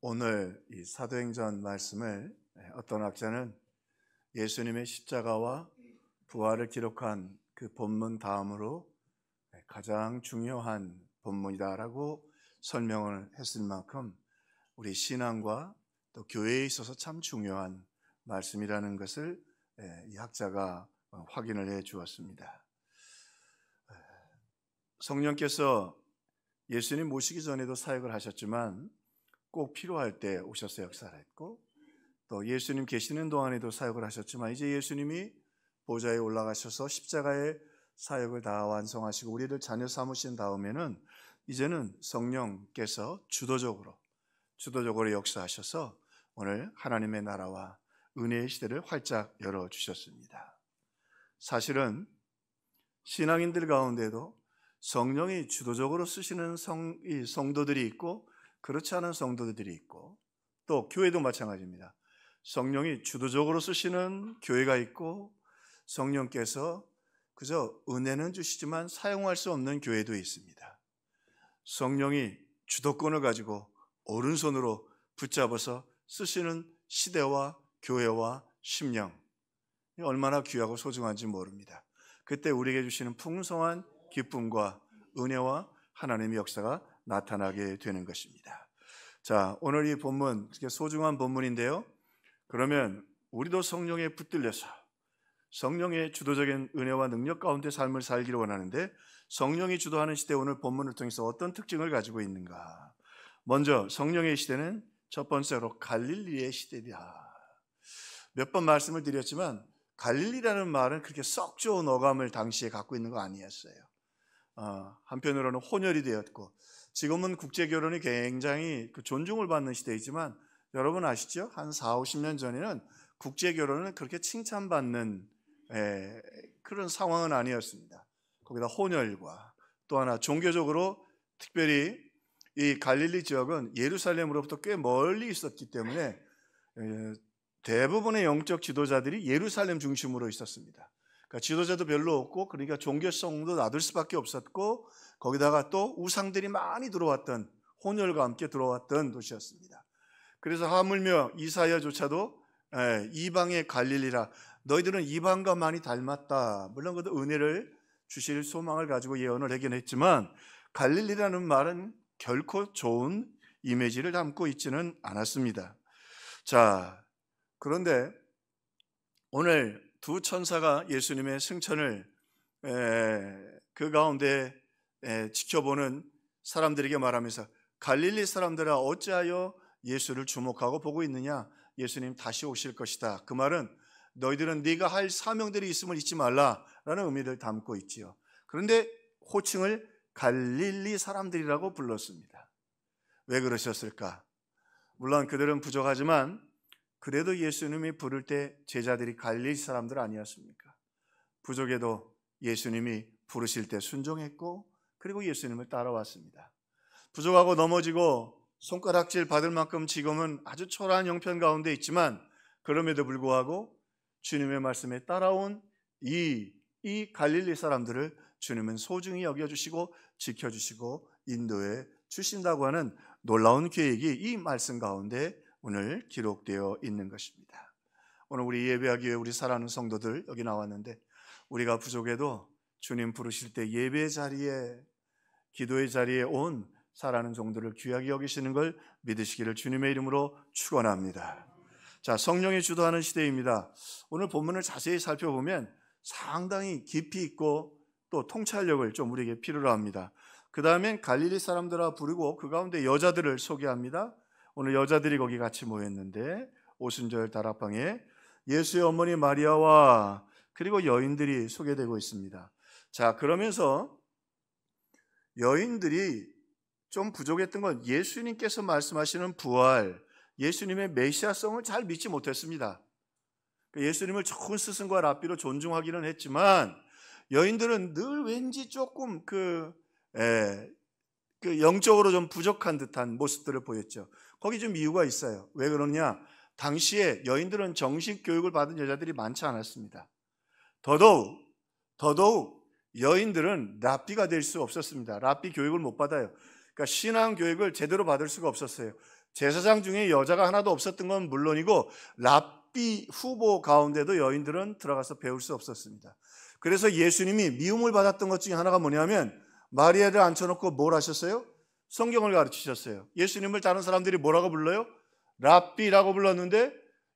오늘 이 사도행전 말씀을 어떤 학자는 예수님의 십자가와 부활을 기록한 그 본문 다음으로 가장 중요한 본문이다라고 설명을 했을 만큼 우리 신앙과 또 교회에 있어서 참 중요한 말씀이라는 것을 이 학자가 확인을 해 주었습니다. 성령께서 예수님 모시기 전에도 사역을 하셨지만 꼭 필요할 때 오셔서 역사를 했고, 또 예수님 계시는 동안에도 사역을 하셨지만 이제 예수님이 보좌에 올라가셔서 십자가의 사역을 다 완성하시고 우리를 자녀 삼으신 다음에는 이제는 성령께서 주도적으로 역사하셔서 오늘 하나님의 나라와 은혜의 시대를 활짝 열어주셨습니다. 사실은 신앙인들 가운데도 성령이 주도적으로 쓰시는 성도들이 있고 그렇지 않은 성도들이 있고, 또 교회도 마찬가지입니다. 성령이 주도적으로 쓰시는 교회가 있고 성령께서 그저 은혜는 주시지만 사용할 수 없는 교회도 있습니다. 성령이 주도권을 가지고 오른손으로 붙잡아서 쓰시는 시대와 교회와 심령, 얼마나 귀하고 소중한지 모릅니다. 그때 우리에게 주시는 풍성한 기쁨과 은혜와 하나님의 역사가 나타나게 되는 것입니다. 자, 오늘 이 본문, 소중한 본문인데요. 그러면 우리도 성령에 붙들려서 성령의 주도적인 은혜와 능력 가운데 삶을 살기를 원하는데, 성령이 주도하는 시대 오늘 본문을 통해서 어떤 특징을 가지고 있는가? 먼저 성령의 시대는 첫 번째로 갈릴리의 시대다. 몇 번 말씀을 드렸지만 갈릴리라는 말은 그렇게 썩 좋은 어감을 당시에 갖고 있는 거 아니었어요. 한편으로는 혼혈이 되었고, 지금은 국제결혼이 굉장히 존중을 받는 시대이지만 여러분 아시죠? 한 40-50년 전에는 국제결혼은 그렇게 칭찬받는 그런 상황은 아니었습니다. 거기다 혼혈과 또 하나 종교적으로 특별히 이 갈릴리 지역은 예루살렘으로부터 꽤 멀리 있었기 때문에 대부분의 영적 지도자들이 예루살렘 중심으로 있었습니다. 그러니까 지도자도 별로 없고, 그러니까 종교성도 놔둘 수밖에 없었고, 거기다가 또 우상들이 많이 들어왔던, 혼혈과 함께 들어왔던 도시였습니다. 그래서 하물며 이사야조차도 이방의 갈릴리라, 너희들은 이방과 많이 닮았다, 물론 그도 은혜를 주실 소망을 가지고 예언을 하긴 했지만 갈릴리라는 말은 결코 좋은 이미지를 담고 있지는 않았습니다. 자, 그런데 오늘 두 천사가 예수님의 승천을 그 가운데 지켜보는 사람들에게 말하면서, 갈릴리 사람들아 어찌하여 예수를 주목하고 보고 있느냐? 예수님 다시 오실 것이다. 그 말은 너희들은 네가 할 사명들이 있음을 잊지 말라라는 의미를 담고 있지요. 그런데 호칭을 갈릴리 사람들이라고 불렀습니다. 왜 그러셨을까? 물론 그들은 부족하지만 그래도 예수님이 부를 때 제자들이 갈릴리 사람들 아니었습니까? 부족해도 예수님이 부르실 때 순종했고, 그리고 예수님을 따라왔습니다. 부족하고 넘어지고 손가락질 받을 만큼 지금은 아주 초라한 형편 가운데 있지만, 그럼에도 불구하고 주님의 말씀에 따라온 이 갈릴리 사람들을 주님은 소중히 여겨주시고 지켜주시고 인도해 주신다고 하는 놀라운 계획이 이 말씀 가운데 오늘 기록되어 있는 것입니다. 오늘 우리 예배하기 위해 우리 사랑하는 성도들 여기 나왔는데, 우리가 부족해도 주님 부르실 때 예배 자리에, 기도의 자리에 온 사랑하는 종들을 귀하게 여기시는 걸 믿으시기를 주님의 이름으로 축원합니다. 자, 성령이 주도하는 시대입니다. 오늘 본문을 자세히 살펴보면 상당히 깊이 있고 또 통찰력을 좀 우리에게 필요로 합니다. 그 다음엔 갈릴리 사람들아 부르고 그 가운데 여자들을 소개합니다. 오늘 여자들이 거기 같이 모였는데 오순절 다락방에 예수의 어머니 마리아와 그리고 여인들이 소개되고 있습니다. 자, 그러면서 여인들이 좀 부족했던 건 예수님께서 말씀하시는 부활, 예수님의 메시아성을 잘 믿지 못했습니다. 예수님을 좋은 스승과 랍비로 존중하기는 했지만 여인들은 늘 왠지 조금 영적으로 좀 부족한 듯한 모습들을 보였죠. 거기 좀 이유가 있어요. 왜 그러냐? 당시에 여인들은 정식 교육을 받은 여자들이 많지 않았습니다. 더더욱 여인들은 랍비가 될 수 없었습니다. 랍비 교육을 못 받아요. 그러니까 신앙 교육을 제대로 받을 수가 없었어요. 제사장 중에 여자가 하나도 없었던 건 물론이고 랍비 후보 가운데도 여인들은 들어가서 배울 수 없었습니다. 그래서 예수님이 미움을 받았던 것 중에 하나가 뭐냐면 마리아를 앉혀놓고 뭘 하셨어요? 성경을 가르치셨어요. 예수님을 다른 사람들이 뭐라고 불러요? 랍비라고 불렀는데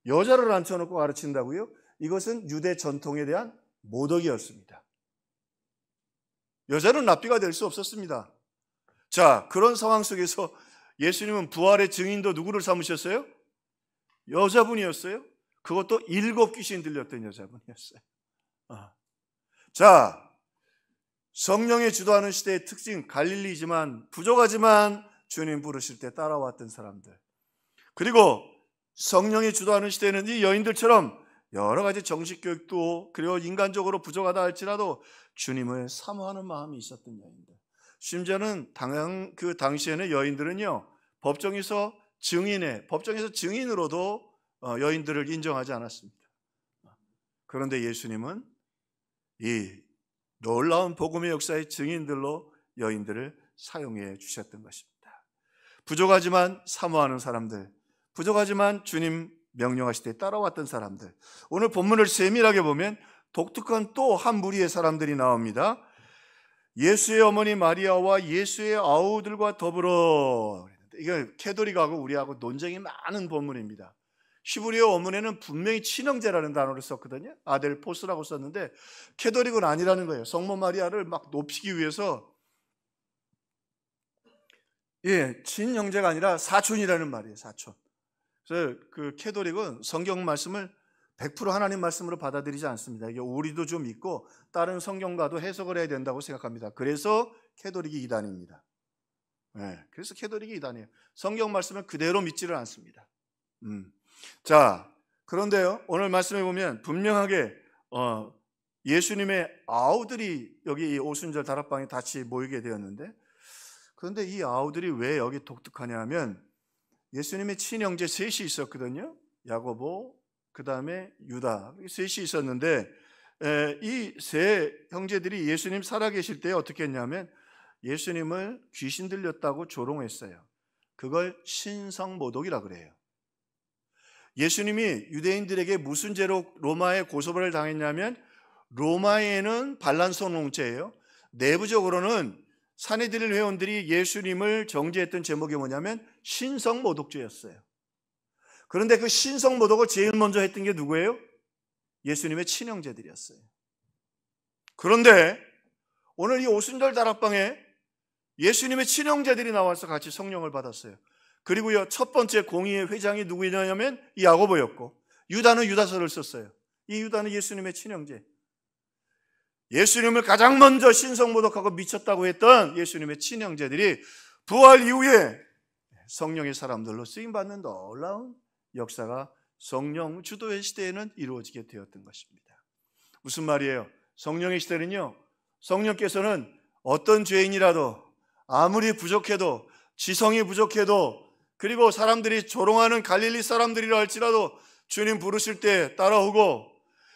여자를 앉혀놓고 가르친다고요? 이것은 유대 전통에 대한 모독이었습니다. 여자는 랍비가 될 수 없었습니다. 자, 그런 상황 속에서 예수님은 부활의 증인도 누구를 삼으셨어요? 여자분이었어요. 그것도 7 귀신 들렸던 여자분이었어요. 자, 성령의 주도하는 시대의 특징, 갈릴리지만 부족하지만 주님 부르실 때 따라왔던 사람들. 그리고 성령이 주도하는 시대는 이 여인들처럼 여러 가지 정식 교육도 그리고 인간적으로 부족하다 할지라도 주님을 사모하는 마음이 있었던 여인들. 심지어는 그 당시에는 여인들은요, 법정에서 증인으로도 여인들을 인정하지 않았습니다. 그런데 예수님은 이 놀라운 복음의 역사의 증인들로 여인들을 사용해 주셨던 것입니다. 부족하지만 사모하는 사람들, 부족하지만 주님 명령하실 때 따라왔던 사람들. 오늘 본문을 세밀하게 보면 독특한 또 한 무리의 사람들이 나옵니다. 예수의 어머니 마리아와 예수의 아우들과 더불어. 이게 캐도릭하고 우리하고 논쟁이 많은 본문입니다. 히브리어 원문에는 분명히 친형제라는 단어를 썼거든요. 아델포스라고 썼는데 캐도릭은 아니라는 거예요. 성모 마리아를 막 높이기 위해서 친형제가 아니라 사촌이라는 말이에요. 사촌. 그래서 그 캐도릭은 성경 말씀을 100% 하나님 말씀으로 받아들이지 않습니다. 이게 오리도 좀 있고 다른 성경과도 해석을 해야 된다고 생각합니다. 그래서 캐도릭이 이단입니다. 그래서 캐도릭이 이단이에요. 성경 말씀을 그대로 믿지를 않습니다. 자, 그런데요, 오늘 말씀해 보면 분명하게 예수님의 아우들이 여기 이 오순절 다락방에 같이 모이게 되었는데, 그런데 이 아우들이 왜 여기 독특하냐 하면 예수님의 친형제 셋이 있었거든요. 야고보, 그 다음에 유다, 셋이 있었는데 이 세 형제들이 예수님 살아계실 때 어떻게 했냐면 예수님을 귀신 들렸다고 조롱했어요. 그걸 신성모독이라고 그래요. 예수님이 유대인들에게 무슨 죄로 로마에 고소를 당했냐면 로마에는 반란선홍죄예요. 내부적으로는 산헤드린 회원들이 예수님을 정죄했던 제목이 뭐냐면 신성모독죄였어요. 그런데 그 신성모독을 제일 먼저 했던 게 누구예요? 예수님의 친형제들이었어요. 그런데 오늘 이 오순절 다락방에 예수님의 친형제들이 나와서 같이 성령을 받았어요. 그리고요, 첫 번째 공의회 회장이 누구냐면 이 야고보였고, 유다는 유다서를 썼어요. 이 유다는 예수님의 친형제. 예수님을 가장 먼저 신성모독하고 미쳤다고 했던 예수님의 친형제들이 부활 이후에 성령의 사람들로 쓰임받는 놀라운 역사가 성령 주도의 시대에는 이루어지게 되었던 것입니다. 무슨 말이에요? 성령의 시대는요, 성령께서는 어떤 죄인이라도 아무리 부족해도, 지성이 부족해도, 그리고 사람들이 조롱하는 갈릴리 사람들이라 할지라도 주님 부르실 때 따라오고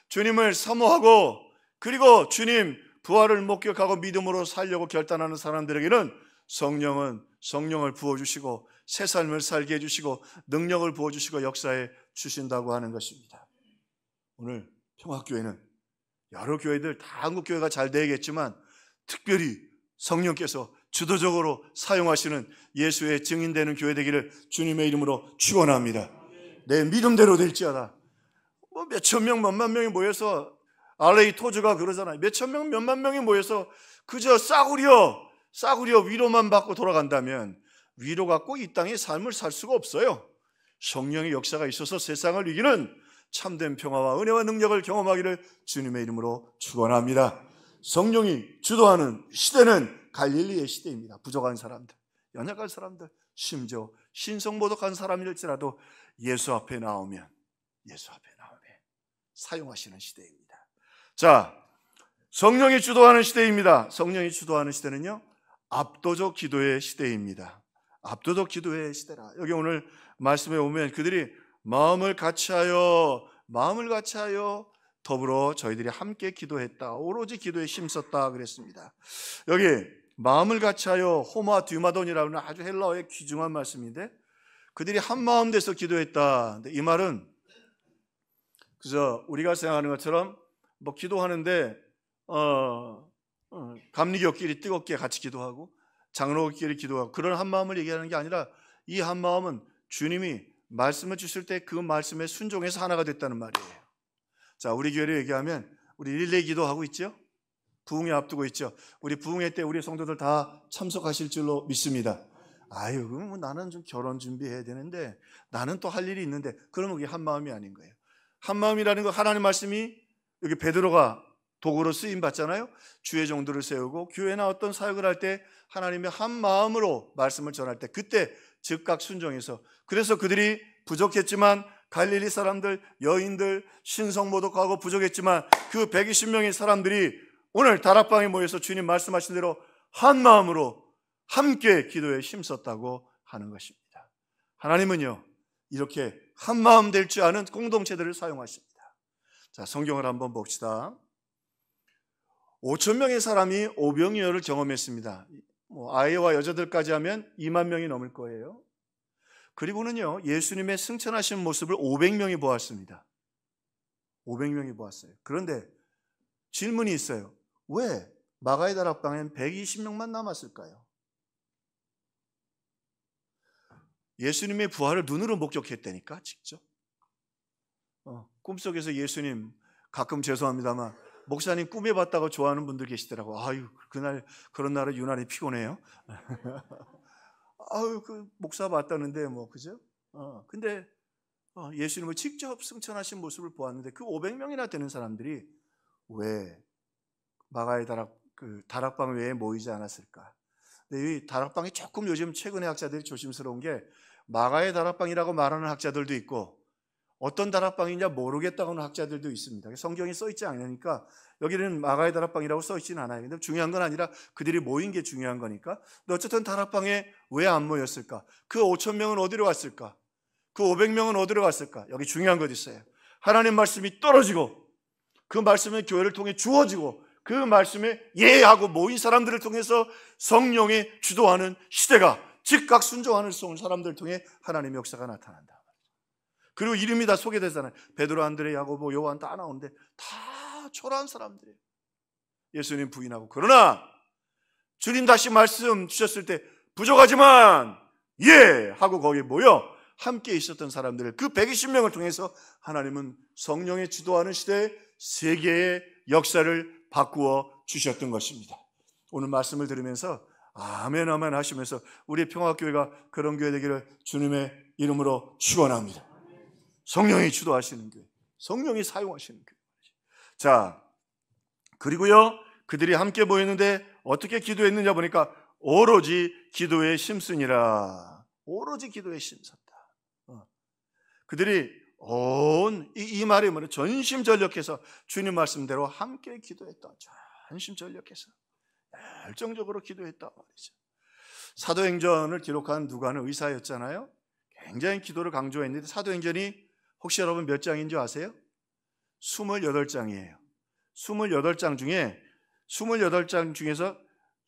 주님을 사모하고, 그리고 주님 부활을 목격하고 믿음으로 살려고 결단하는 사람들에게는 성령을 부어주시고 새 삶을 살게 해주시고 능력을 부어주시고 역사해 주신다고 하는 것입니다. 오늘 평화교회는 여러 교회들 다 한국 교회가 잘 되겠지만 특별히 성령께서 주도적으로 사용하시는 예수의 증인되는 교회 되기를 주님의 이름으로 축원합니다. 내 믿음대로 될지어다. 뭐 몇천 명, 몇만 명이 모여서 LA 토주가 그러잖아요. 몇천 명, 몇만 명이 모여서 그저 싸구려 위로만 받고 돌아간다면 위로 갖고 이 땅의 삶을 살 수가 없어요. 성령의 역사가 있어서 세상을 이기는 참된 평화와 은혜와 능력을 경험하기를 주님의 이름으로 축원합니다. 성령이 주도하는 시대는 갈릴리의 시대입니다. 부족한 사람들, 연약한 사람들, 심지어 신성모독한 사람일지라도 예수 앞에 나오면 사용하시는 시대입니다. 자, 성령이 주도하는 시대입니다. 성령이 주도하는 시대는요, 압도적 기도의 시대입니다. 압도적 기도의 시대라. 여기 오늘 말씀에 보면 그들이 마음을 같이하여 더불어 저희들이 함께 기도했다. 오로지 기도에 힘썼다 그랬습니다. 여기 마음을 같이하여 호마 듀마돈이라는 아주 헬라어의 귀중한 말씀인데, 그들이 한 마음 돼서 기도했다. 근데 이 말은 그저 우리가 생각하는 것처럼 뭐 기도하는데 감리교끼리 뜨겁게 같이 기도하고 장로끼리 기도하고 그런 한 마음을 얘기하는 게 아니라 이 한 마음은 주님이 말씀을 주실 때 그 말씀에 순종해서 하나가 됐다는 말이에요. 자, 우리 교회를 얘기하면 우리 릴레이 기도하고 있죠? 부흥회 앞두고 있죠? 우리 부흥회 때 우리 성도들 다 참석하실 줄로 믿습니다. 아유, 그럼 뭐 나는 좀 결혼 준비해야 되는데 나는 또 할 일이 있는데 그러면 그게 한 마음이 아닌 거예요. 한 마음이라는 거 하나님 말씀이 여기 베드로가 도구로 쓰임 받잖아요. 주의 종들을 세우고 교회나 어떤 사역을 할 때 하나님의 한 마음으로 말씀을 전할 때 그때 즉각 순종해서 그래서 그들이 부족했지만 갈릴리 사람들, 여인들, 신성 모독하고 부족했지만 그 120명의 사람들이 오늘 다락방에 모여서 주님 말씀하신 대로 한 마음으로 함께 기도에 힘썼다고 하는 것입니다. 하나님은요 이렇게 한 마음 될 줄 아는 공동체들을 사용하십니다. 자, 성경을 한번 봅시다. 5천 명의 사람이 오병이어를 경험했습니다. 아이와 여자들까지 하면 2만 명이 넘을 거예요. 그리고는요 예수님의 승천하신 모습을 500명이 보았습니다. 500명이 보았어요. 그런데 질문이 있어요. 왜 마가의 다락방엔 120명만 남았을까요? 예수님의 부활을 눈으로 목격했다니까 직접. 꿈속에서 예수님, 가끔 죄송합니다만 목사님 꿈에 봤다고 좋아하는 분들 계시더라고. 아유, 그날 그런 날은 유난히 피곤해요. 아유, 그 목사 봤다는데 뭐 그죠? 근데 예수님을 직접 승천하신 모습을 보았는데 그 500명이나 되는 사람들이 왜 마가의 다락방 외에 모이지 않았을까? 근데 이 다락방이 조금 요즘 최근의 학자들이 조심스러운 게 마가의 다락방이라고 말하는 학자들도 있고 어떤 다락방이냐 모르겠다고 하는 학자들도 있습니다. 성경이 써있지 않으니까 여기는 마가의 다락방이라고 써있지는 않아요. 근데 중요한 건 아니라 그들이 모인 게 중요한 거니까. 근데 어쨌든 다락방에 왜 안 모였을까? 그 5천 명은 어디로 갔을까? 그 500명은 어디로 갔을까? 여기 중요한 것 있어요. 하나님 말씀이 떨어지고 그 말씀이 교회를 통해 주어지고 그 말씀에 예하고 모인 사람들을 통해서 성령의 주도하는 시대가 즉각 순종하는 사람들을 통해 하나님의 역사가 나타난다. 그리고 이름이 다 소개되잖아요. 베드로, 안드레, 야고보, 요한 다 나오는데 다 초라한 사람들이에요. 예수님 부인하고. 그러나 주님 다시 말씀 주셨을 때 부족하지만 예 하고 거기에 모여 함께 있었던 사람들을 그 120명을 통해서 하나님은 성령의 주도하는 시대에 세계의 역사를 바꾸어 주셨던 것입니다. 오늘 말씀을 들으면서 아멘 아멘 하시면서 우리 평화교회가 그런 교회 되기를 주님의 이름으로 축원합니다. 성령이 주도하시는 교회, 성령이 사용하시는 교회. 자, 그리고요 그들이 함께 모였는데 어떻게 기도했느냐 보니까 오로지 기도에 힘쓰니라. 오로지 기도에 힘썼다. 그들이 이 말이 뭐냐? 전심전력해서 주님 말씀대로 함께 기도했다. 전심전력해서 열정적으로 기도했다 말이죠. 사도행전을 기록한 누가는 의사였잖아요. 굉장히 기도를 강조했는데 사도행전이 혹시 여러분 몇 장인 줄 아세요? 28장이에요. 28장 중에 28장 중에서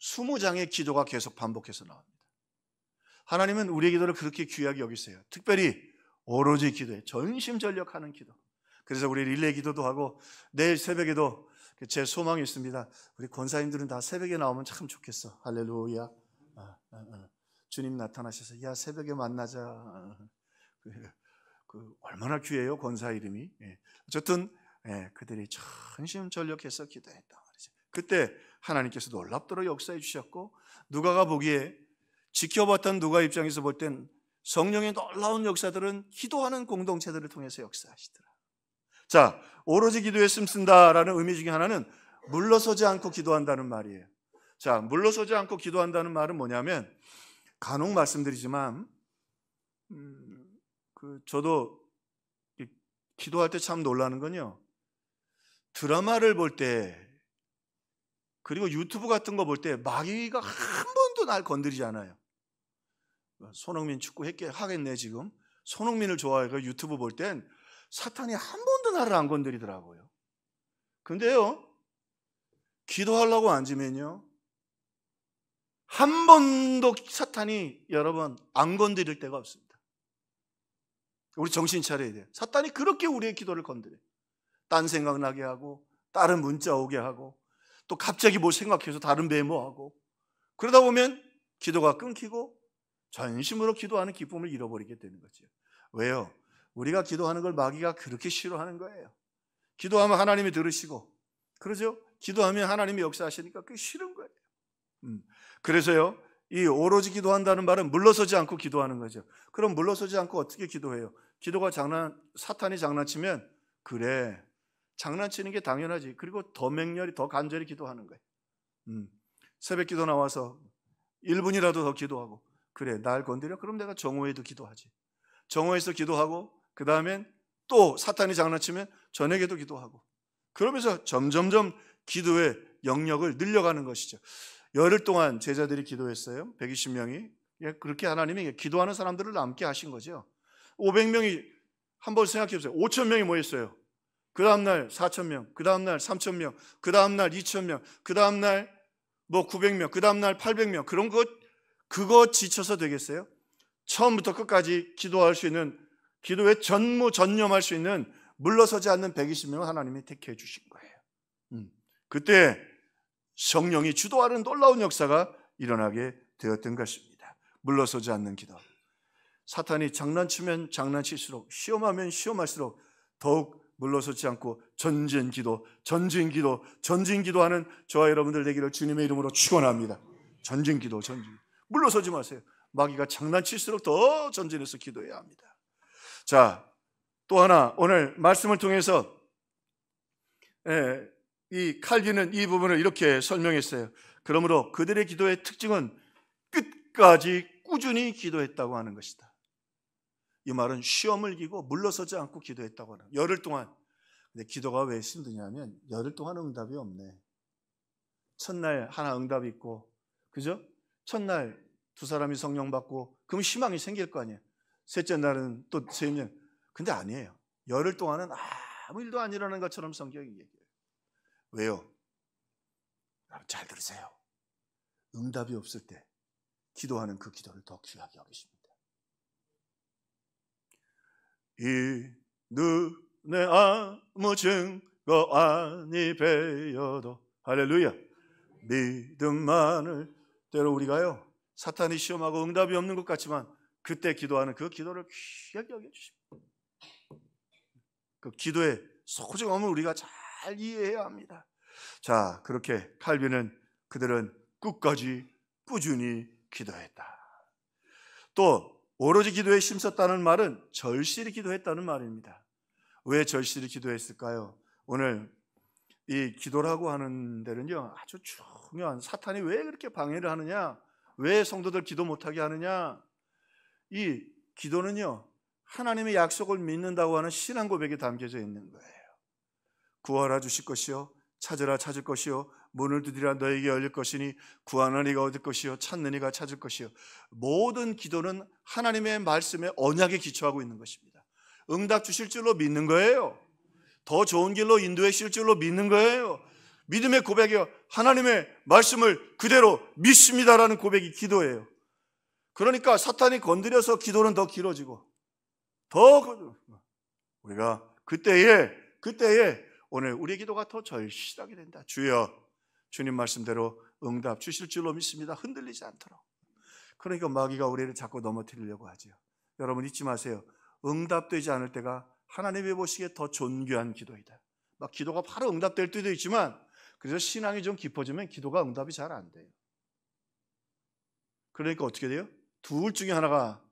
20장의 기도가 계속 반복해서 나옵니다. 하나님은 우리의 기도를 그렇게 귀하게 여기세요. 특별히 오로지 기도에 전심전력하는 기도. 그래서 우리 릴레이 기도도 하고 내일 새벽에도 제 소망이 있습니다. 우리 권사님들은 다 새벽에 나오면 참 좋겠어. 할렐루야. 주님 나타나셔서 야 새벽에 만나자. 얼마나 귀해요 권사 이름이. 어쨌든 그들이 전심전력해서 기도했다 말이죠. 그때 하나님께서 놀랍도록 역사해 주셨고 누가가 보기에 지켜봤던 누가 입장에서 볼 땐 성령의 놀라운 역사들은 기도하는 공동체들을 통해서 역사하시더라. 자, 오로지 기도에 힘쓴다라는 의미 중에 하나는 물러서지 않고 기도한다는 말이에요. 자, 물러서지 않고 기도한다는 말은 뭐냐면 간혹 말씀드리지만 저도 기도할 때 참 놀라는 건요. 드라마를 볼 때 그리고 유튜브 같은 거 볼 때 마귀가 한 번도 날 건드리지 않아요. 손흥민 축구 하겠네 지금. 손흥민을 좋아해서 유튜브 볼 땐 사탄이 한 번도 나를 안 건드리더라고요. 근데요 기도하려고 앉으면요 한 번도 사탄이 여러분 안 건드릴 때가 없습니다. 우리 정신 차려야 돼요. 사탄이 그렇게 우리의 기도를 건드려요. 딴 생각나게 하고, 다른 문자 오게 하고, 또 갑자기 뭐 생각해서 다른 메모하고, 그러다 보면 기도가 끊기고 전심으로 기도하는 기쁨을 잃어버리게 되는 거죠. 왜요? 우리가 기도하는 걸 마귀가 그렇게 싫어하는 거예요. 기도하면 하나님이 들으시고, 그러죠? 기도하면 하나님이 역사하시니까 그게 싫은 거예요. 그래서요, 이 오로지 기도한다는 말은 물러서지 않고 기도하는 거죠. 그럼 물러서지 않고 어떻게 기도해요? 기도가 사탄이 장난치면, 그래, 장난치는 게 당연하지. 그리고 더 맹렬히, 더 간절히 기도하는 거예요. 새벽 기도 나와서 1분이라도 더 기도하고, 그래, 날 건드려? 그럼 내가 정오에도 기도하지. 정오에서 기도하고, 그 다음엔 또 사탄이 장난치면 저녁에도 기도하고, 그러면서 점점점 기도의 영역을 늘려가는 것이죠. 열흘 동안 제자들이 기도했어요. 120명이. 그렇게 하나님이 기도하는 사람들을 남게 하신 거죠. 500명이, 한번 생각해 보세요. 5,000명이 모였어요. 그 다음날 4,000명, 그 다음날 3,000명, 그 다음날 2,000명, 그 다음날 뭐 900명, 그 다음날 800명. 그런 그거 지쳐서 되겠어요? 처음부터 끝까지 기도할 수 있는, 기도에 전무전념할 수 있는, 물러서지 않는 120명을 하나님이 택해 주신 거예요. 그때 성령이 주도하는 놀라운 역사가 일어나게 되었던 것입니다. 물러서지 않는 기도. 사탄이 장난치면 장난칠수록, 시험하면 시험할수록 더욱 물러서지 않고 전진 기도하는 저와 여러분들 되기를 주님의 이름으로 축원합니다. 전진 기도. 물러서지 마세요. 마귀가 장난칠수록 더 전진해서 기도해야 합니다. 자, 또 하나, 오늘 말씀을 통해서 이 칼빈은 이 부분을 이렇게 설명했어요. 그러므로 그들의 기도의 특징은 끝까지 꾸준히 기도했다고 하는 것이다. 이 말은 시험을 이기고 물러서지 않고 기도했다고 하는, 열흘 동안. 근데 기도가 왜 힘드냐면 열흘 동안 응답이 없네. 첫날 하나 응답이 있고, 그죠? 첫날 두 사람이 성령 받고, 그럼 희망이 생길 거 아니에요. 셋째 날은 또 3명. 근데 아니에요. 열흘 동안은 아무 일도 안 일어나는 것처럼 성경이 얘기해요. 왜요? 잘 들으세요. 응답이 없을 때 기도하는 그 기도를 더 귀하게 여기십니다. 이 눈에 아무 증거 아니 배여도, 할렐루야, 믿음만을. 때로 우리가요, 사탄이 시험하고 응답이 없는 것 같지만 그때 기도하는 그 기도를 귀하게 여겨주십니다. 그 기도의 소중함을 우리가 잘 이해해야 합니다. 자, 그렇게 칼빈은, 그들은 끝까지 꾸준히 기도했다. 또 오로지 기도에 힘썼다는 말은 절실히 기도했다는 말입니다. 왜 절실히 기도했을까요? 오늘 이 기도라고 하는 데는요, 아주 중요한, 사탄이 왜 그렇게 방해를 하느냐, 왜 성도들 기도 못하게 하느냐, 이 기도는요, 하나님의 약속을 믿는다고 하는 신앙 고백이 담겨져 있는 거예요. 구하라 주실 것이요, 찾으라 찾을 것이요, 문을 두드리라 너에게 열릴 것이니, 구하는 이가 얻을 것이요, 찾는 이가 찾을 것이요. 모든 기도는 하나님의 말씀에, 언약에 기초하고 있는 것입니다. 응답 주실 줄로 믿는 거예요. 더 좋은 길로 인도해 주실 줄로 믿는 거예요. 믿음의 고백이요, 하나님의 말씀을 그대로 믿습니다라는 고백이 기도예요. 그러니까 사탄이 건드려서 기도는 더 길어지고, 우리가 그때에 오늘 우리의 기도가 더 절실하게 된다. 주여, 주님 말씀대로 응답 주실 줄로 믿습니다. 흔들리지 않도록. 그러니까 마귀가 우리를 자꾸 넘어뜨리려고 하죠. 여러분 잊지 마세요. 응답되지 않을 때가 하나님이 보시기에 더 존귀한 기도이다. 막 기도가 바로 응답될 때도 있지만, 그래서 신앙이 좀 깊어지면 기도가 응답이 잘 안 돼요. 그러니까 어떻게 돼요? 둘 중에 하나가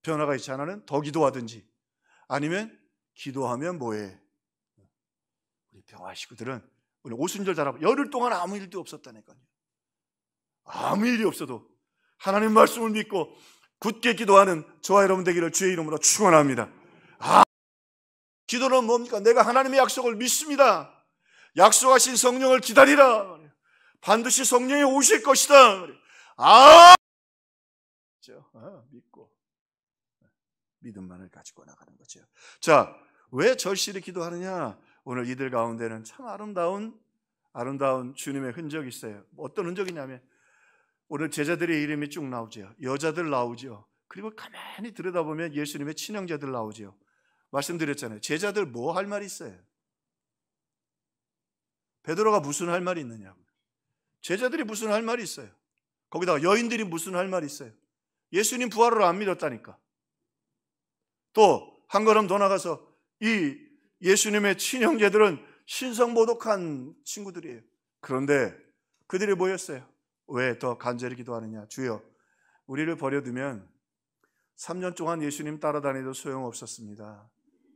변화가 있지. 하나는 더 기도하든지, 아니면 기도하면 뭐해? 우리 병화 식구들은 우리 오순절 달아보 열흘 동안 아무 일도 없었다니까요. 아무 일이 없어도 하나님 말씀을 믿고 굳게 기도하는 저와 여러분 되기를 주의 이름으로 축원합니다. 기도는 뭡니까? 내가 하나님의 약속을 믿습니다. 약속하신 성령을 기다리라. 반드시 성령이 오실 것이다. 믿고 믿음만을 가지고 나가는 거죠. 자, 왜 절실히 기도하느냐? 오늘 이들 가운데는 참 아름다운 주님의 흔적이 있어요. 어떤 흔적이냐면, 오늘 제자들의 이름이 쭉 나오죠. 여자들 나오죠. 그리고 가만히 들여다보면 예수님의 친형제들 나오죠. 말씀드렸잖아요. 제자들 뭐 할 말이 있어요? 베드로가 무슨 할 말이 있느냐고. 제자들이 무슨 할 말이 있어요? 거기다가 여인들이 무슨 할 말이 있어요? 예수님 부활을 안 믿었다니까. 또 한 걸음 더 나가서 이 예수님의 친형제들은 신성모독한 친구들이에요. 그런데 그들이 뭐였어요? 왜 더 간절히 기도하느냐? 주여, 우리를 버려두면 3년 동안 예수님 따라다니도 소용없었습니다.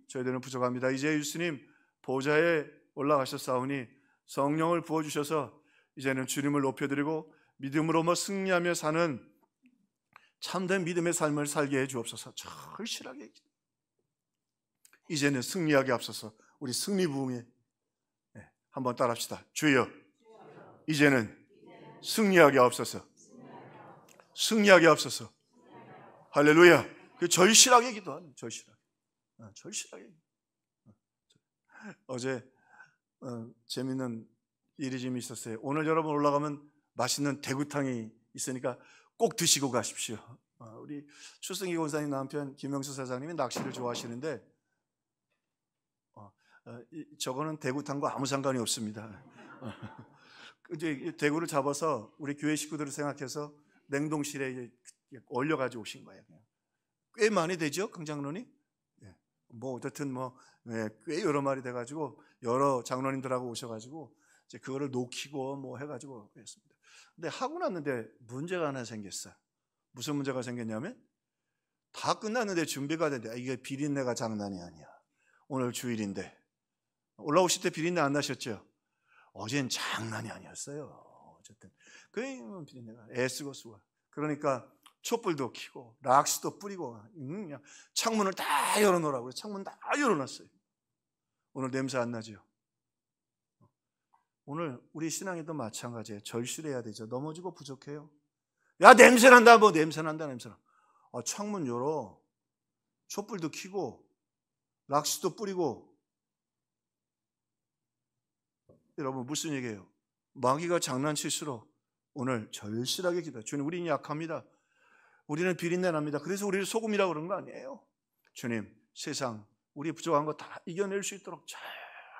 저희들은 부족합니다. 이제 예수님 보좌에 올라가셨사오니 성령을 부어주셔서 이제는 주님을 높여드리고 믿음으로 승리하며 사는 참된 믿음의 삶을 살게 해 주옵소서. 절실하게 이제는 승리하게 앞서서 우리 승리부흥에 한번 따라합시다. 주여, 이제는 승리하게 앞서서, 승리하게 앞서서. 할렐루야. 그 절실하게 기도하는, 절실하게. 어제 재밌는 일이 좀 있었어요. 오늘 여러분 올라가면 맛있는 대구탕이 있으니까 꼭 드시고 가십시오. 우리 추승희 권사님 남편 김영수 사장님이 낚시를 좋아하시는데 저거는 대구탕과 아무 상관이 없습니다. 이제 대구를 잡아서 우리 교회 식구들을 생각해서 냉동실에 얼려가지고 오신 거예요. 꽤 많이 되죠, 강장로님? 뭐 어쨌든 꽤 여러 마리 돼가지고 여러 장로님들하고 오셔가지고 이제 그거를 녹이고 뭐 해가지고 그랬습니다. 근데 하고 났는데 문제가 하나 생겼어요. 무슨 문제가 생겼냐면 다 끝났는데 준비가 됐는데 이게 비린내가 장난이 아니야. 오늘 주일인데 올라오실 때 비린내 안 나셨죠? 어제는 장난이 아니었어요. 어쨌든 그 비린내가 애쓰고 쓰고. 그러니까 촛불도 켜고 락스도 뿌리고 그냥 창문을 다 열어놓으라고 그래서 창문 다 열어놨어요. 오늘 냄새 안 나죠? 오늘 우리 신앙에도 마찬가지예요. 절실해야 되죠. 넘어지고 부족해요. 야, 냄새 난다. 뭐 냄새 난다. 창문 열어. 촛불도 켜고 락스도 뿌리고. 여러분 무슨 얘기예요? 마귀가 장난칠수록 오늘 절실하게 기도해요. 주님, 우리는 약합니다. 우리는 비린내 납니다. 그래서 우리를 소금이라고 그런 거 아니에요. 주님, 세상 우리 부족한 거 다 이겨낼 수 있도록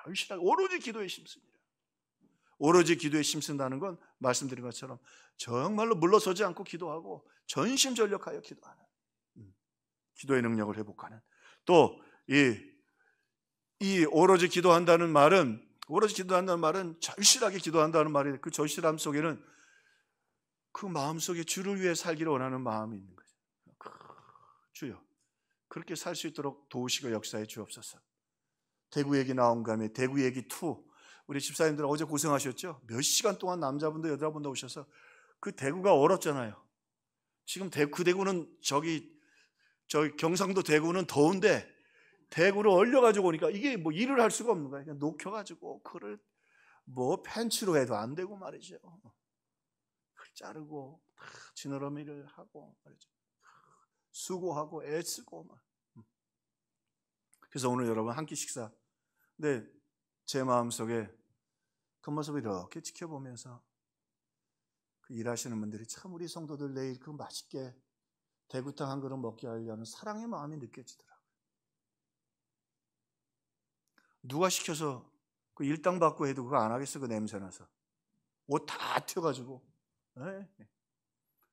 절실하게 오로지 기도에 힘씁니다. 오로지 기도에 힘쓴다는 건 말씀드린 것처럼 정말로 물러서지 않고 기도하고 전심전력하여 기도하는, 기도의 능력을 회복하는. 또 이 오로지 기도한다는 말은 절실하게 기도한다는 말이에요. 그 절실함 속에는 그 마음 속에 주를 위해 살기를 원하는 마음이 있는 거죠. 주여, 그렇게 살 수 있도록 도우시고 역사해 주옵소서. 대구 얘기 나온 감에 대구 얘기 2. 우리 집사님들 어제 고생하셨죠? 몇 시간 동안 남자분도 여자분도 오셔서 그 대구가 얼었잖아요. 지금 그 대구는 저기 경상도 대구는 더운데 대구를 얼려가지고 오니까 이게 뭐 일을 할 수가 없는 거예요. 그냥 녹혀가지고 그를 뭐 펜치로 해도 안 되고 말이죠. 자르고 지느러미를 하고 말이죠. 수고하고 애쓰고 막. 그래서 오늘 여러분 한 끼 식사. 근데 제 마음속에 그 모습을 이렇게 지켜보면서 그 일하시는 분들이 참 우리 성도들 내일 그 맛있게 대구탕 한 그릇 먹게 하려는 사랑의 마음이 느껴지더라고요. 누가 시켜서 그 일당 받고 해도 그거 안 하겠어. 그 냄새 나서 옷 다 튀어가지고.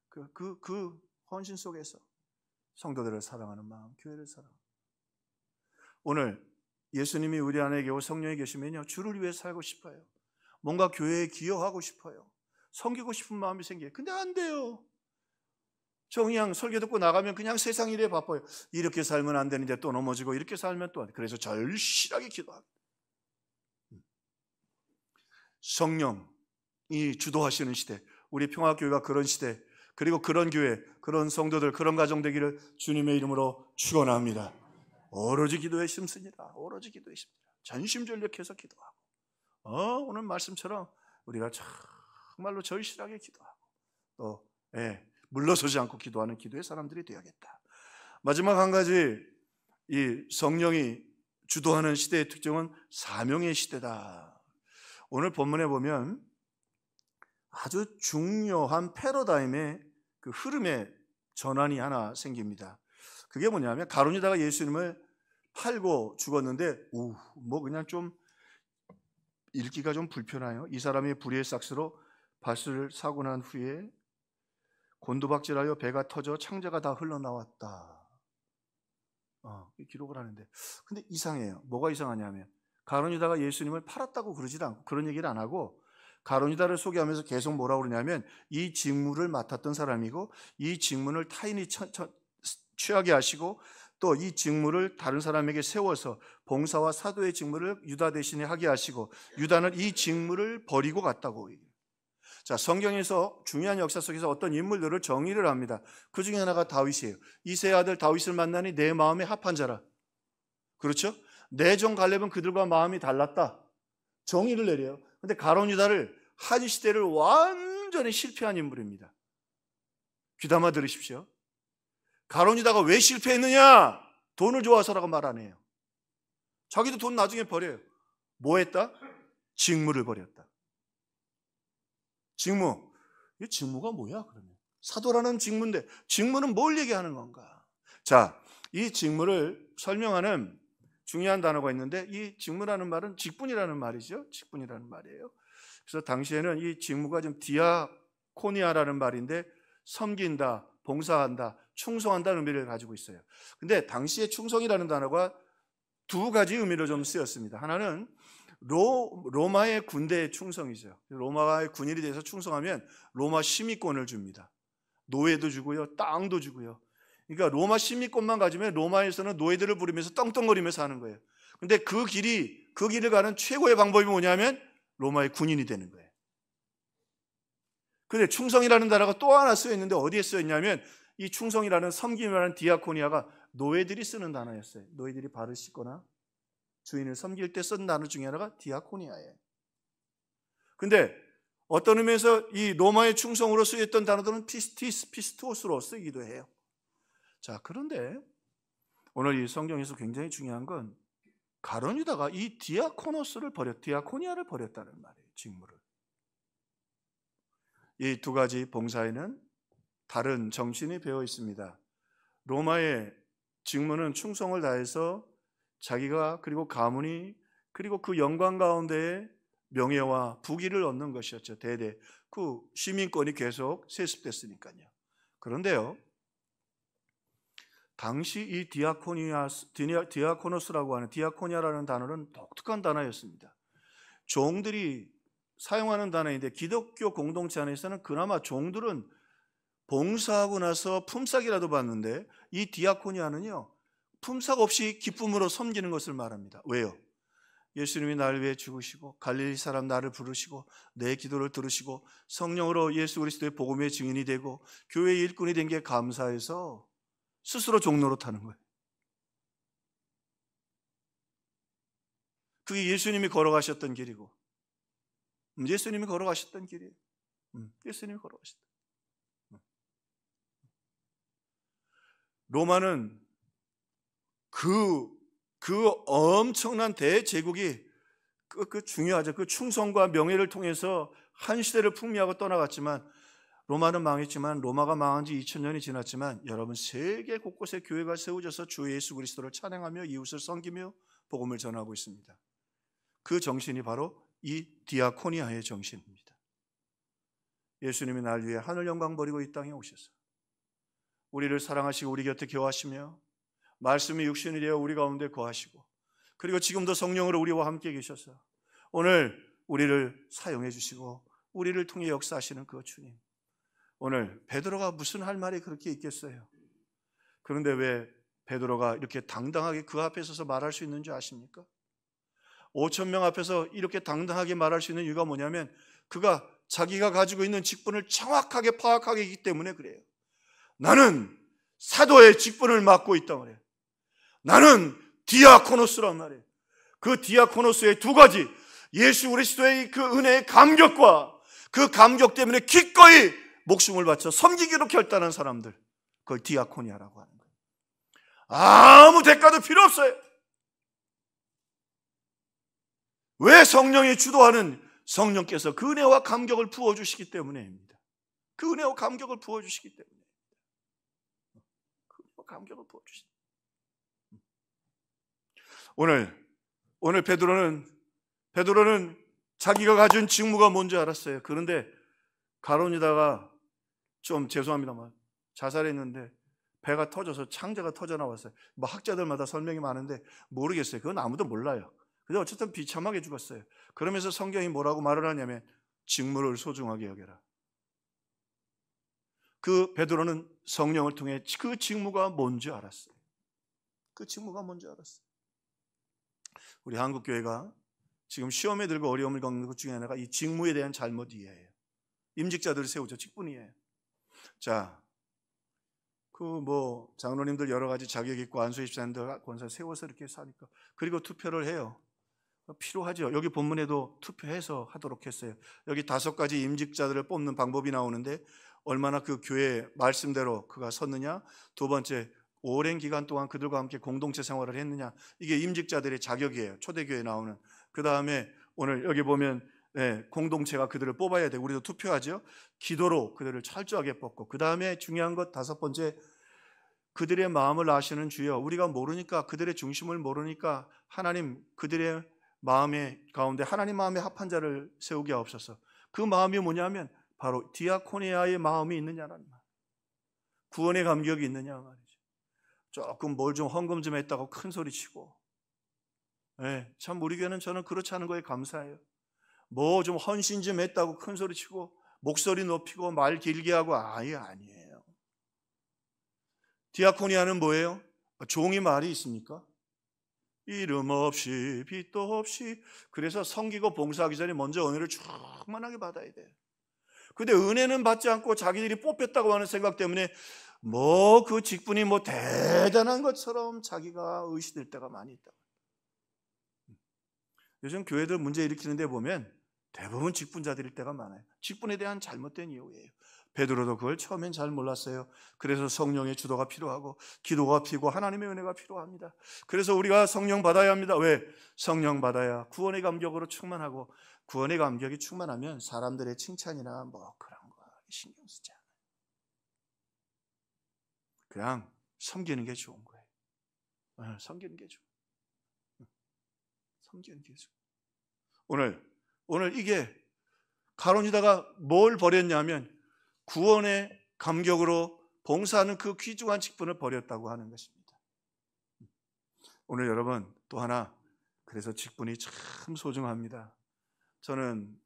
그 헌신 속에서 성도들을 사랑하는 마음, 교회를 사랑하는. 오늘 예수님이 우리 안에 계고 성령이 계시면요, 주를 위해 살고 싶어요. 뭔가 교회에 기여하고 싶어요. 섬기고 싶은 마음이 생겨요. 근데 안 돼요. 저 그냥 설교 듣고 나가면 그냥 세상 일에 바빠요. 이렇게 살면 안 되는데 또 넘어지고, 이렇게 살면 또 안 돼. 그래서 절실하게 기도합니다. 성령이 주도하시는 시대, 우리 평화교회가 그런 시대, 그리고 그런 교회, 그런 성도들, 그런 가정 되기를 주님의 이름으로 축원합니다. 오로지 기도에 힘씁니다. 오로지 기도에 힘씁니다. 전심전력해서 기도하고, 오늘 말씀처럼 우리가 정말로 절실하게 기도하고 또 물러서지 않고 기도하는 기도의 사람들이 되어야겠다. 마지막 한 가지, 이 성령이 주도하는 시대의 특징은 사명의 시대다. 오늘 본문에 보면 아주 중요한 패러다임의 그 흐름의 전환이 하나 생깁니다. 그게 뭐냐면 가룟 유다가 예수님을 팔고 죽었는데 뭐 그냥 좀 읽기가 좀 불편해요. 이 사람이 불의의 삭스로 밭을 사고 난 후에 곤두박질하여 배가 터져 창자가 다 흘러나왔다. 기록을 하는데, 근데 이상해요. 뭐가 이상하냐면 가룟 유다가 예수님을 팔았다고 그러지 않고, 그런 얘기를 안 하고 가룟 유다를 소개하면서 계속 뭐라고 그러냐면 이 직무를 맡았던 사람이고 이 직무를 타인이 취하게 하시고 또 이 직무를 다른 사람에게 세워서 봉사와 사도의 직무를 유다 대신에 하게 하시고 유다는 이 직무를 버리고 갔다고 얘기해요. 자, 성경에서 중요한 역사 속에서 어떤 인물들을 정의를 합니다. 그 중에 하나가 다윗이에요. 이새의 아들 다윗을 만나니 내 마음에 합한 자라. 그렇죠? 내 종 갈렙은 그들과 마음이 달랐다. 정의를 내려요. 근데 가룟 유다를 한 시대를 완전히 실패한 인물입니다. 귀담아 들으십시오. 가룟 유다가 왜 실패했느냐? 돈을 좋아서라고 말 안 해요. 자기도 돈 나중에 버려요. 뭐 했다? 직무를 버렸다. 직무. 이 직무가 뭐야 그러면? 사도라는 직무인데 직무는 뭘 얘기하는 건가? 자, 이 직무를 설명하는 중요한 단어가 있는데 이 직무라는 말은 직분이라는 말이죠. 직분이라는 말이에요. 그래서 당시에는 이 직무가 좀 디아코니아라는 말인데 섬긴다, 봉사한다, 충성한다는 의미를 가지고 있어요. 근데 당시에 충성이라는 단어가 두 가지 의미로 좀 쓰였습니다. 하나는 로마의 군대의 충성이죠. 로마의 군인이 돼서 충성하면 로마 시민권을 줍니다. 노예도 주고요, 땅도 주고요. 그러니까 로마 시민권만 가지면 로마에서는 노예들을 부리면서 떵떵거리면서 하는 거예요. 근데 그 길을 가는 최고의 방법이 뭐냐면 로마의 군인이 되는 거예요. 근데 충성이라는 단어가 또 하나 쓰여 있는데 어디에 쓰여 있냐면 이 충성이라는 섬김이라는 디아코니아가 노예들이 쓰는 단어였어요. 노예들이 발을 씻거나 주인을 섬길 때 쓴 단어 중에 하나가 디아코니아예요. 근데 어떤 의미에서 이 로마의 충성으로 쓰였던 단어들은 피스토스로 쓰기도 해요. 자, 그런데 오늘 이 성경에서 굉장히 중요한 건 가룟 유다가 이 디아코니아를 버렸다는 말이에요. 직무를. 이 두 가지 봉사에는 다른 정신이 배어 있습니다. 로마의 직무는 충성을 다해서 자기가 그리고 가문이 그리고 그 영광 가운데에 명예와 부귀를 얻는 것이었죠. 대대 그 시민권이 계속 세습됐으니까요. 그런데요, 당시 이 디아코노스라고 하는 디아코니아라는 단어는 독특한 단어였습니다. 종들이 사용하는 단어인데 기독교 공동체 안에서는 그나마 종들은 봉사하고 나서 품삯이라도 받는데 이 디아코니아는요, 품삯 없이 기쁨으로 섬기는 것을 말합니다. 왜요? 예수님이 나를 위해 죽으시고 갈릴리 사람 나를 부르시고 내 기도를 들으시고 성령으로 예수 그리스도의 복음의 증인이 되고 교회의 일꾼이 된 게 감사해서 스스로 종노릇하는 거예요. 그게 예수님이 걸어가셨던 길이고 예수님이 걸어가셨던 길이에요. 예수님이 걸어가셨던. 로마는 그 엄청난 대제국이 그 중요하죠. 그 충성과 명예를 통해서 한 시대를 풍미하고 떠나갔지만 로마는 망했지만 로마가 망한 지 2000년이 지났지만 여러분 세계 곳곳에 교회가 세워져서 주 예수 그리스도를 찬양하며 이웃을 섬기며 복음을 전하고 있습니다. 그 정신이 바로 이 디아코니아의 정신입니다. 예수님이 날 위해 하늘 영광 버리고 이 땅에 오셔서 우리를 사랑하시고 우리 곁에 거하시며 말씀이 육신이 되어 우리 가운데 거하시고 그리고 지금도 성령으로 우리와 함께 계셔서 오늘 우리를 사용해 주시고 우리를 통해 역사하시는 그 주님, 오늘 베드로가 무슨 할 말이 그렇게 있겠어요? 그런데 왜 베드로가 이렇게 당당하게 그 앞에 서서 말할 수 있는 줄 아십니까? 5,000명 앞에서 이렇게 당당하게 말할 수 있는 이유가 뭐냐면 그가 자기가 가지고 있는 직분을 정확하게 파악하게 있기 때문에 그래요. 나는 사도의 직분을 맡고 있다 말이에요. 나는 디아코노스란 말이에요. 그 디아코노스의 두 가지, 예수 그리스도의 그 은혜의 감격과 그 감격 때문에 기꺼이 목숨을 바쳐 섬기기로 결단한 사람들, 그걸 디아코니아라고 하는 거예요. 아무 대가도 필요 없어요. 왜? 성령이 주도하는 성령께서 그 은혜와 감격을 부어주시기 때문에입니다. 그 은혜와 감격을 부어주시기 때문에. 감격을 부어주신다. 오늘 베드로는 자기가 가진 직무가 뭔지 알았어요. 그런데 가론유다가 좀 죄송합니다만 자살했는데 배가 터져서 창자가 터져 나왔어요. 뭐 학자들마다 설명이 많은데 모르겠어요. 그건 아무도 몰라요. 근데 어쨌든 비참하게 죽었어요. 그러면서 성경이 뭐라고 말을 하냐면 직무를 소중하게 여겨라. 그 베드로는 성령을 통해 그 직무가 뭔지 알았어요. 그 직무가 뭔지 알았어요. 우리 한국교회가 지금 시험에 들고 어려움을 겪는 것 중에 하나가 이 직무에 대한 잘못 이해예요. 임직자들을 세우죠. 직분이에요. 자, 장로님들 여러 가지 자격 있고 안수입사님들 권사 세워서 이렇게 사니까 그리고 투표를 해요. 필요하죠. 여기 본문에도 투표해서 하도록 했어요. 여기 5가지 임직자들을 뽑는 방법이 나오는데 얼마나 그 교회 말씀대로 그가 섰느냐, 두 번째 오랜 기간 동안 그들과 함께 공동체 생활을 했느냐, 이게 임직자들의 자격이에요. 초대교회에 나오는. 그 다음에 오늘 여기 보면 공동체가 그들을 뽑아야 돼. 우리도 투표하죠. 기도로 그들을 철저하게 뽑고, 그 다음에 중요한 것 5번째, 그들의 마음을 아시는 주여. 우리가 모르니까, 그들의 중심을 모르니까 하나님 그들의 마음의 가운데 하나님 마음에 합한 자를 세우게 하옵소서. 그 마음이 뭐냐면 바로 디아코니아의 마음이 있느냐라는 말. 구원의 감격이 있느냐 말이죠. 조금 뭘 좀 헌금 좀 했다고 큰 소리 치고, 참 우리 교회는 저는 그렇지 않은 거에 감사해요. 뭐 좀 헌신 좀 했다고 큰 소리 치고 목소리 높이고 말 길게 하고 아예 아니에요. 디아코니아는 뭐예요? 종이 말이 있습니까? 이름 없이 빚도 없이. 그래서 섬기고 봉사하기 전에 먼저 은혜를 충만하게 받아야 돼요. 근데 은혜는 받지 않고 자기들이 뽑혔다고 하는 생각 때문에 그 직분이 대단한 것처럼 자기가 의식될 때가 많이 있다. 요즘 교회들 문제 일으키는 데 보면 대부분 직분자들일 때가 많아요. 직분에 대한 잘못된 이유예요. 베드로도 그걸 처음엔 잘 몰랐어요. 그래서 성령의 주도가 필요하고 기도가 필요하고 하나님의 은혜가 필요합니다. 그래서 우리가 성령 받아야 합니다. 왜? 성령 받아야 구원의 감격으로 충만하고, 구원의 감격이 충만하면 사람들의 칭찬이나 그런 거 신경 쓰지 않아요. 그냥 섬기는 게 좋은 거예요. 섬기는 게 좋아요. 섬기는 게 좋아요. 오늘 이게 가론유다가 뭘 버렸냐면 구원의 감격으로 봉사하는 그 귀중한 직분을 버렸다고 하는 것입니다. 오늘 여러분 또 하나, 그래서 직분이 참 소중합니다. 저는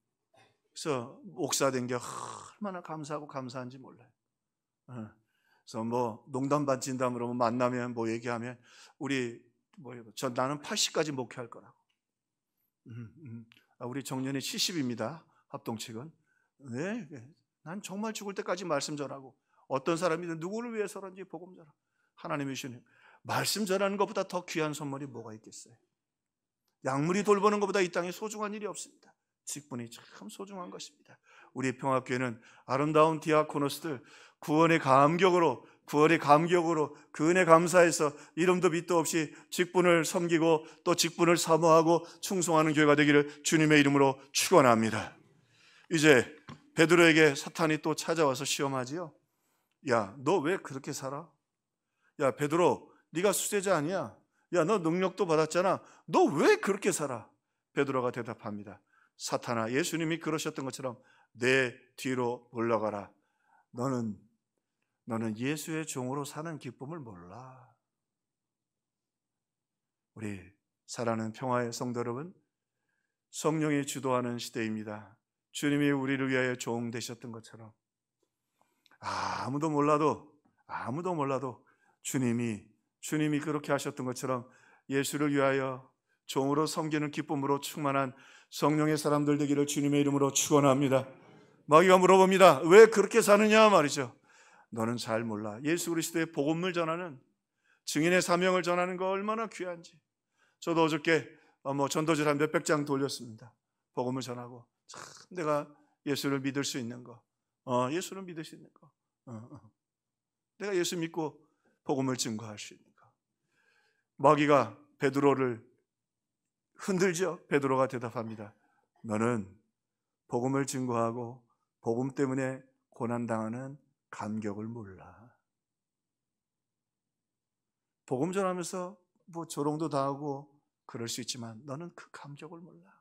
그래서 목사 된 게 얼마나 감사하고 감사한지 몰라요. 그래서 농담 반 진담으로 만나면 얘기하면 나는 80까지 목회할 거라고. 우리 정년이 70입니다. 합동측은. 네, 난 정말 죽을 때까지 말씀 전하고, 어떤 사람이든 누구를 위해서든지 복음 전하고, 하나님의 주님 말씀 전하는 것보다 더 귀한 선물이 뭐가 있겠어요? 약물이 돌보는 것보다 이 땅에 소중한 일이 없습니다. 직분이 참 소중한 것입니다. 우리 평화교회는 아름다운 디아코노스들 구원의 감격으로 그 은혜 감사해서 이름도 빛도 없이 직분을 섬기고 또 직분을 사모하고 충성하는 교회가 되기를 주님의 이름으로 축원합니다. 이제 베드로에게 사탄이 또 찾아와서 시험하지요. 야, 너 왜 그렇게 살아? 야, 베드로, 네가 수제자 아니야? 야, 너 능력도 받았잖아. 너 왜 그렇게 살아? 베드로가 대답합니다. 사탄아, 예수님이 그러셨던 것처럼 내 뒤로 물러가라. 너는 예수의 종으로 사는 기쁨을 몰라. 우리 사랑하는 평화의 성도 여러분, 성령이 주도하는 시대입니다. 주님이 우리를 위하여 종 되셨던 것처럼 아무도 몰라도 주님이 그렇게 하셨던 것처럼 예수를 위하여 종으로 섬기는 기쁨으로 충만한 성령의 사람들 되기를 주님의 이름으로 축원합니다. 마귀가 물어봅니다. 왜 그렇게 사느냐 말이죠. 너는 잘 몰라. 예수 그리스도의 복음을 전하는, 증인의 사명을 전하는 거 얼마나 귀한지. 저도 어저께 전도지를 한 몇백 장 돌렸습니다. 복음을 전하고 참 내가 예수를 믿을 수 있는 거, 예수를 믿을 수 있는 거, 내가 예수 믿고 복음을 증거할 수 있는 거. 마귀가 베드로를 흔들죠. 베드로가 대답합니다. 너는 복음을 증거하고 복음 때문에 고난당하는 감격을 몰라. 복음 전하면서 뭐 조롱도 당하고 그럴 수 있지만 너는 그 감격을 몰라.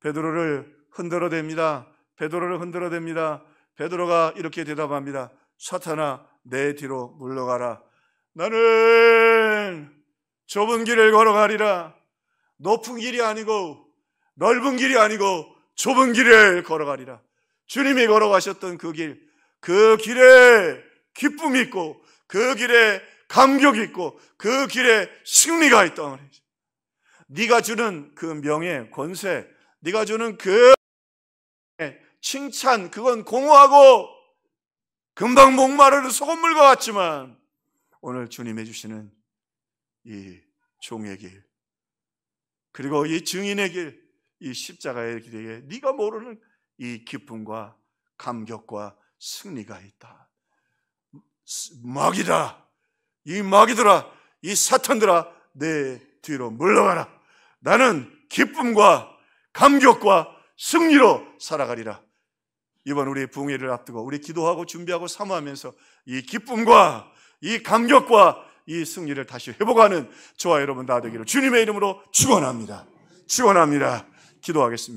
베드로를 흔들어댑니다. 베드로를 흔들어댑니다. 베드로가 이렇게 대답합니다. 사탄아, 내 뒤로 물러가라. 나는 좁은 길을 걸어가리라. 높은 길이 아니고 넓은 길이 아니고 좁은 길을 걸어가리라. 주님이 걸어가셨던 그 길, 그 길에 기쁨이 있고 그 길에 감격이 있고 그 길에 승리가 있다 말이죠. 네가 주는 그 명예, 권세, 네가 주는 그 칭찬, 그건 공허하고 금방 목마르는 소금물과 같지만 오늘 주님이 주시는 이 종의 길, 그리고 이 증인의 길, 이 십자가의 길에 네가 모르는 이 기쁨과 감격과 승리가 있다. 마귀다, 이 마귀들아, 이 사탄들아, 내 뒤로 물러가라. 나는 기쁨과 감격과 승리로 살아가리라. 이번 우리 부흥회를 앞두고 우리 기도하고 준비하고 사모하면서 이 기쁨과 이 감격과 이 승리를 다시 회복하는 저와 여러분 다 되기를 주님의 이름으로 축원합니다. 축원합니다. 기도하겠습니다.